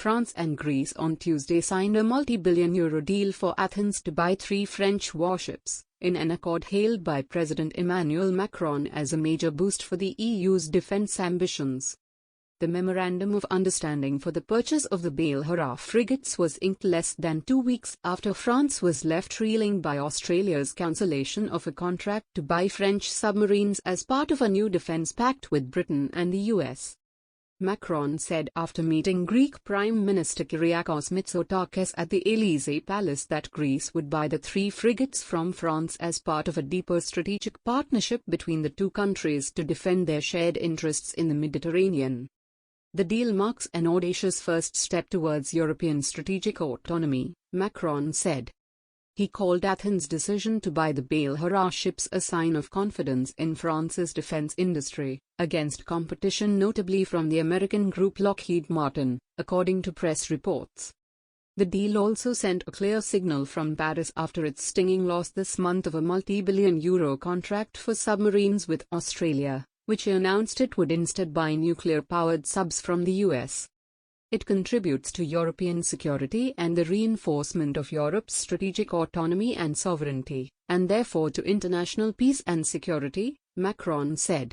France and Greece on Tuesday signed a multi-billion-euro deal for Athens to buy 3 French warships, in an accord hailed by President Emmanuel Macron as a major boost for the EU's defence ambitions. The memorandum of understanding for the purchase of the Belharra frigates was inked less than 2 weeks after France was left reeling by Australia's cancellation of a contract to buy French submarines as part of a new defence pact with Britain and the US. Macron said after meeting Greek Prime Minister Kyriakos Mitsotakis at the Elysee Palace that Greece would buy the 3 frigates from France as part of a deeper strategic partnership between the two countries to defend their shared interests in the Mediterranean. The deal marks an audacious first step towards European strategic autonomy, Macron said. He called Athens' decision to buy the Belharra ships a sign of confidence in France's defense industry, against competition notably from the American group Lockheed Martin, according to press reports. The deal also sent a clear signal from Paris after its stinging loss this month of a multi-billion-euro contract for submarines with Australia, which announced it would instead buy nuclear-powered subs from the US. It contributes to European security and the reinforcement of Europe's strategic autonomy and sovereignty, and therefore to international peace and security, Macron said.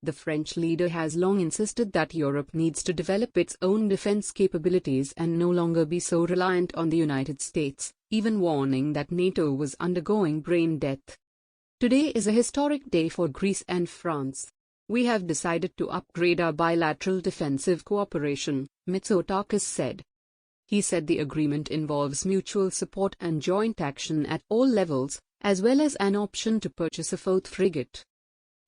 The French leader has long insisted that Europe needs to develop its own defense capabilities and no longer be so reliant on the United States, even warning that NATO was undergoing brain death. Today is a historic day for Greece and France. We have decided to upgrade our bilateral defensive cooperation, Mitsotakis said. He said the agreement involves mutual support and joint action at all levels, as well as an option to purchase a 4th frigate.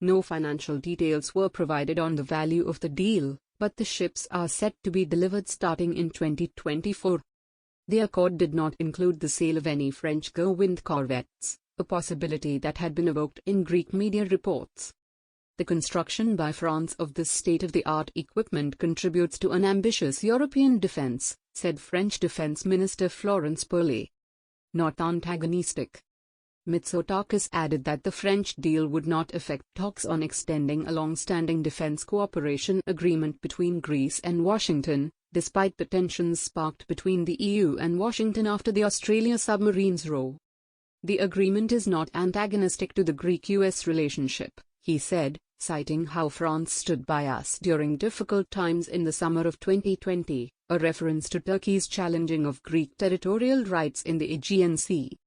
No financial details were provided on the value of the deal, but the ships are set to be delivered starting in 2024. The accord did not include the sale of any French Gerwent corvettes, a possibility that had been evoked in Greek media reports. The construction by France of this state-of-the-art equipment contributes to an ambitious European defense, said French Defense Minister Florence Parly. Not antagonistic. Mitsotakis added that the French deal would not affect talks on extending a long-standing defense cooperation agreement between Greece and Washington, despite the tensions sparked between the EU and Washington after the Australia submarines row. The agreement is not antagonistic to the Greek-US relationship, he said, citing how France stood by us during difficult times in the summer of 2020, a reference to Turkey's challenging of Greek territorial rights in the Aegean Sea.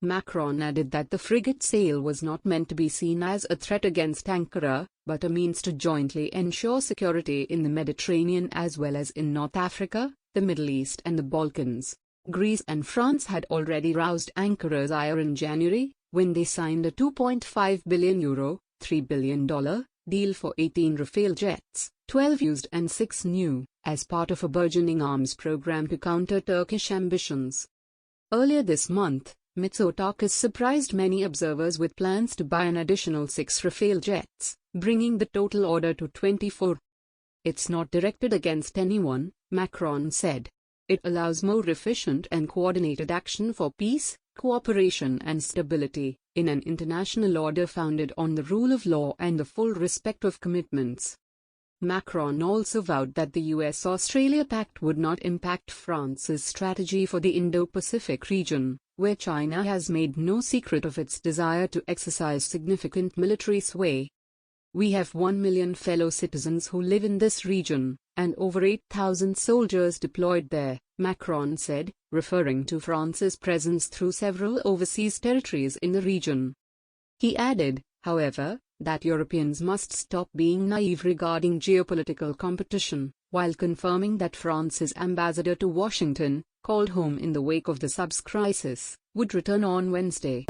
Macron added that the frigate sale was not meant to be seen as a threat against Ankara, but a means to jointly ensure security in the Mediterranean as well as in North Africa, the Middle East and the Balkans. Greece and France had already roused Ankara's ire in January, when they signed a €2.5 billion, $3 billion, deal for 18 Rafale jets, 12 used and 6 new, as part of a burgeoning arms program to counter Turkish ambitions. Earlier this month, Mitsotakis surprised many observers with plans to buy an additional 6 Rafale jets, bringing the total order to 24. It's not directed against anyone, Macron said. It allows more efficient and coordinated action for peace, cooperation and stability, in an international order founded on the rule of law and the full respect of commitments. Macron also vowed that the US-Australia pact would not impact France's strategy for the Indo-Pacific region, where China has made no secret of its desire to exercise significant military sway. We have 1 million fellow citizens who live in this region, and over 8,000 soldiers deployed there, Macron said, referring to France's presence through several overseas territories in the region. He added, however, that Europeans must stop being naive regarding geopolitical competition, while confirming that France's ambassador to Washington, called home in the wake of the subs crisis, would return on Wednesday.